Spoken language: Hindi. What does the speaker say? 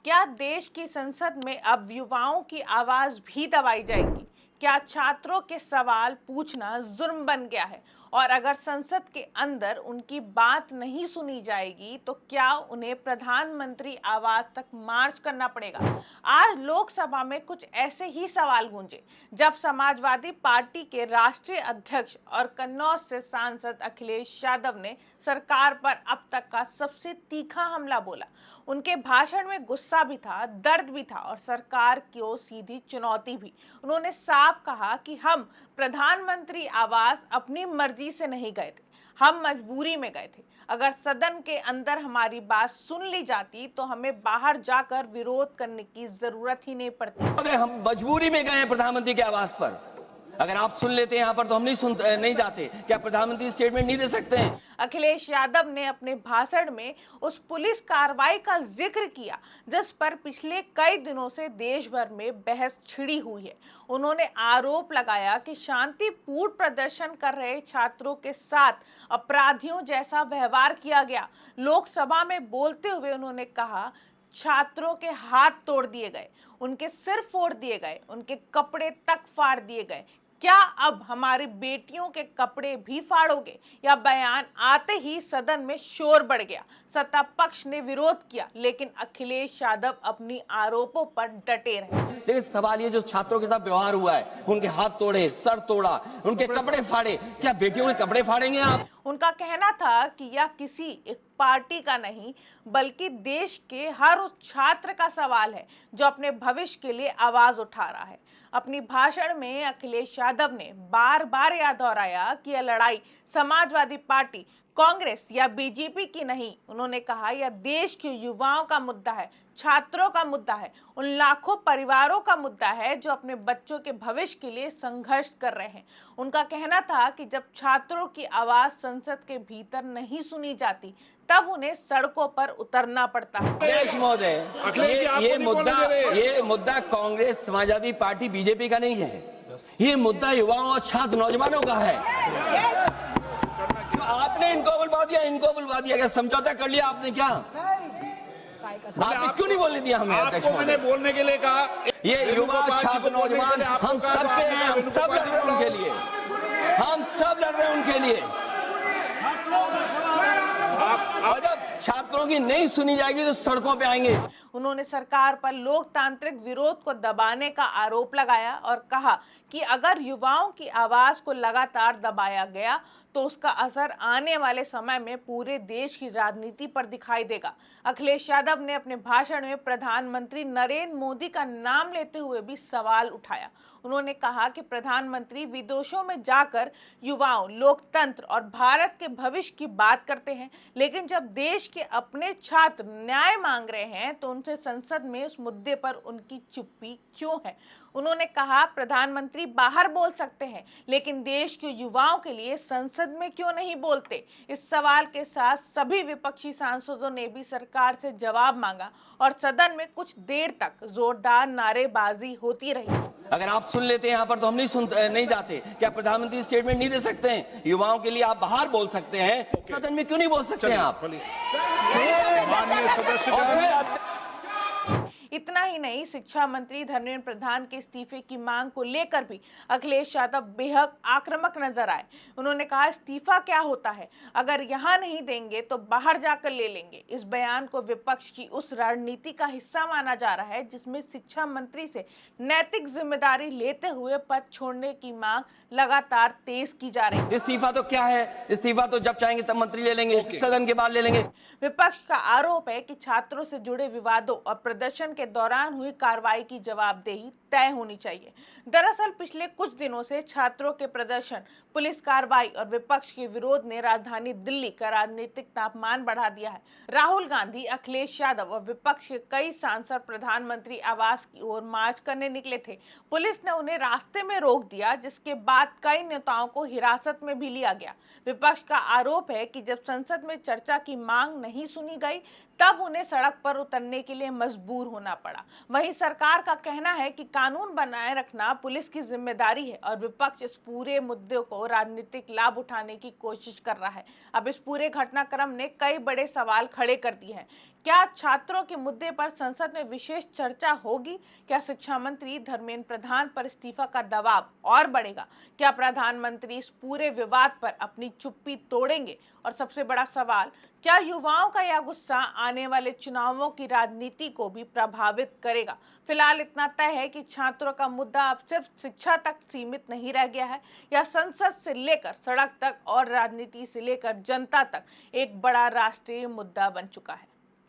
क्या देश की संसद में अब युवाओं की आवाज भी दबाई जाएगी? क्या छात्रों के सवाल पूछना जुर्म बन गया है? और अगर संसद के अंदर उनकी बात नहीं सुनी जाएगी तो क्या उन्हें प्रधानमंत्री आवास तक मार्च करना पड़ेगा? आज लोकसभा में कुछ ऐसे ही सवाल गूंजे जब समाजवादी पार्टी के राष्ट्रीय अध्यक्ष और कन्नौज से सांसद अखिलेश यादव ने सरकार पर अब तक का सबसे तीखा हमला बोला। उनके भाषण में गुस्सा भी था, दर्द भी था और सरकार की सीधी चुनौती भी। उन्होंने साफ कहा कि हम प्रधानमंत्री आवास अपनी मर्जी से नहीं गए थे, हम मजबूरी में गए थे। अगर सदन के अंदर हमारी बात सुन ली जाती तो हमें बाहर जाकर विरोध करने की जरूरत ही नहीं पड़ती। हम मजबूरी में गए हैं प्रधानमंत्री के आवास पर। अगर आप सुन लेते हैं यहाँ पर तो हम नहीं जाते। क्या प्रधानमंत्री स्टेटमेंट नहीं दे सकते हैं? अखिलेश यादव ने अपने भाषण में उस पुलिस कार्रवाई का जिक्र किया जिस पर पिछले कई दिनों से देश भर में बहस छिड़ी हुई है। उन्होंने आरोप लगाया कि शांतिपूर्ण प्रदर्शन कर रहे छात्रों के साथ अपराधियों जैसा व्यवहार किया गया। लोकसभा में बोलते हुए उन्होंने कहा, छात्रों के हाथ तोड़ दिए गए, उनके सिर फोड़ दिए गए, उनके कपड़े तक फाड़ दिए गए। क्या अब हमारी बेटियों के कपड़े भी फाड़ोगे? या बयान आते ही सदन में शोर बढ़ गया। सत्ता पक्ष ने विरोध किया लेकिन अखिलेश यादव अपनी आरोपों पर डटे रहे। लेकिन सवाल ये, जो छात्रों के साथ व्यवहार हुआ है, उनके हाथ तोड़े, सर तोड़ा, उनके कपड़े फाड़े, क्या बेटियों के कपड़े फाड़ेंगे आप? उनका कहना था कि यह किसी एक पार्टी का नहीं बल्कि देश के हर उस छात्र का सवाल है जो अपने भविष्य के लिए आवाज उठा रहा है। अपनी भाषण में अखिलेश यादव ने बार बार याद दोहराया कि यह लड़ाई समाजवादी पार्टी, कांग्रेस या बीजेपी की नहीं। उन्होंने कहा, यह देश के युवाओं का मुद्दा है, छात्रों का मुद्दा है, उन लाखों परिवारों का मुद्दा है जो अपने बच्चों के भविष्य के लिए संघर्ष कर रहे हैं। उनका कहना था कि जब छात्रों की आवाज संसद के भीतर नहीं सुनी जाती तब उन्हें सड़कों पर उतरना पड़ता है। अखिलेश महोदय, ये मुद्दा कांग्रेस, समाजवादी पार्टी, बीजेपी का नहीं है। ये मुद्दा युवाओं और छात्र नौजवानों का है। तो आपने इनको बुलवा दिया, क्या समझौता कर लिया आपने? क्या आपने क्यों नहीं बोलने दिया हमें? अध्यक्ष, मैंने बोलने के लिए कहा, ये युवा, छात्र, नौजवान हम सबके हैं, हम सब लड़ रहे हैं उनके लिए, हम सब लड़ रहे हैं उनके लिए। और जब छात्रों की नहीं सुनी जाएगी तो सड़कों पे आएंगे। उन्होंने सरकार पर लोकतांत्रिक विरोध को दबाने का आरोप लगाया और कहा कि अगर युवाओं की आवाज को लगातार दबाया गया तो उसका असर आने वाले समय में पूरे देश की राजनीति पर दिखाई देगा। अखिलेश यादव ने अपने भाषण में प्रधानमंत्री नरेंद्र मोदी का नाम लेते हुए भी सवाल उठाया। उन्होंने कहा कि प्रधानमंत्री विदेशों में जाकर युवाओं, लोकतंत्र और भारत के भविष्य की बात करते हैं, लेकिन जब देश के अपने छात्र न्याय मांग रहे हैं तो उनसे संसद में उस मुद्दे पर उनकी चुप्पी क्यों है? उन्होंने कहा, प्रधानमंत्री बाहर बोल सकते हैं लेकिन देश के युवाओं के लिए संसद में क्यों नहीं बोलते? इस सवाल के साथ सभी विपक्षी सांसदों ने भी सरकार से जवाब मांगा और सदन में कुछ देर तक जोरदार नारेबाजी होती रही। अगर आप सुन लेते हैं यहाँ पर तो हम नहीं जाते। क्या प्रधानमंत्री स्टेटमेंट नहीं दे सकते हैं? युवाओं के लिए आप बाहर बोल सकते हैं, सदन में क्यों नहीं बोल सकते हैं आप? माननीय सदस्य, इतना ही नहीं, शिक्षा मंत्री धर्मेंद्र प्रधान के इस्तीफे की मांग को लेकर भी अखिलेश यादव बेहद आक्रामक नजर आए। उन्होंने कहा, इस्तीफा क्या होता है, अगर यहाँ नहीं देंगे तो बाहर जाकर ले लेंगे। इस बयान को विपक्ष की उस रणनीति का हिस्सा माना जा रहा है जिसमें शिक्षा मंत्री से नैतिक जिम्मेदारी लेते हुए पद छोड़ने की मांग लगातार तेज की जा रही है। इस्तीफा तो क्या है? इस्तीफा तो जब चाहेंगे तब मंत्री ले लेंगे, सदन के बाद ले लेंगे। विपक्ष का आरोप है कि छात्रों से जुड़े विवादों और प्रदर्शन के दौरान हुई कार्रवाई की जवाबदेही तय होनी चाहिए। दरअसल पिछले कुछ दिनों से छात्रों के प्रदर्शन, पुलिस कार्रवाई और विपक्ष के विरोध ने राजधानी दिल्ली का राजनीतिक तापमान बढ़ा दिया है। राहुल गांधी, अखिलेश यादव और विपक्ष के कई सांसद प्रधानमंत्री आवास की ओर मार्च करने निकले थे। पुलिस ने उन्हें रास्ते में रोक दिया जिसके बाद कई नेताओं को हिरासत में भी लिया गया। विपक्ष का आरोप है कि जब संसद में चर्चा की मांग नहीं सुनी गई तब उन्हें सड़क पर उतरने के लिए मजबूर होना पड़ा। वहीं सरकार का कहना है कि कानून बनाए रखना पुलिस की जिम्मेदारी है और विपक्ष इस पूरे मुद्दे को राजनीतिक लाभ उठाने की कोशिश कर रहा है। अब इस पूरे घटनाक्रम ने कई बड़े सवाल खड़े कर दिए हैं। क्या छात्रों के मुद्दे पर संसद में विशेष चर्चा होगी? क्या शिक्षा मंत्री धर्मेंद्र प्रधान पर इस्तीफा का दबाव और बढ़ेगा? क्या प्रधानमंत्री इस पूरे विवाद पर अपनी चुप्पी तोड़ेंगे? और सबसे बड़ा सवाल, क्या युवाओं का यह गुस्सा आने वाले चुनावों की राजनीति को भी प्रभावित करेगा? फिलहाल इतना तय है कि छात्रों का मुद्दा अब सिर्फ शिक्षा तक सीमित नहीं रह गया है, यह संसद से लेकर सड़क तक और राजनीति से लेकर जनता तक एक बड़ा राष्ट्रीय मुद्दा बन चुका है।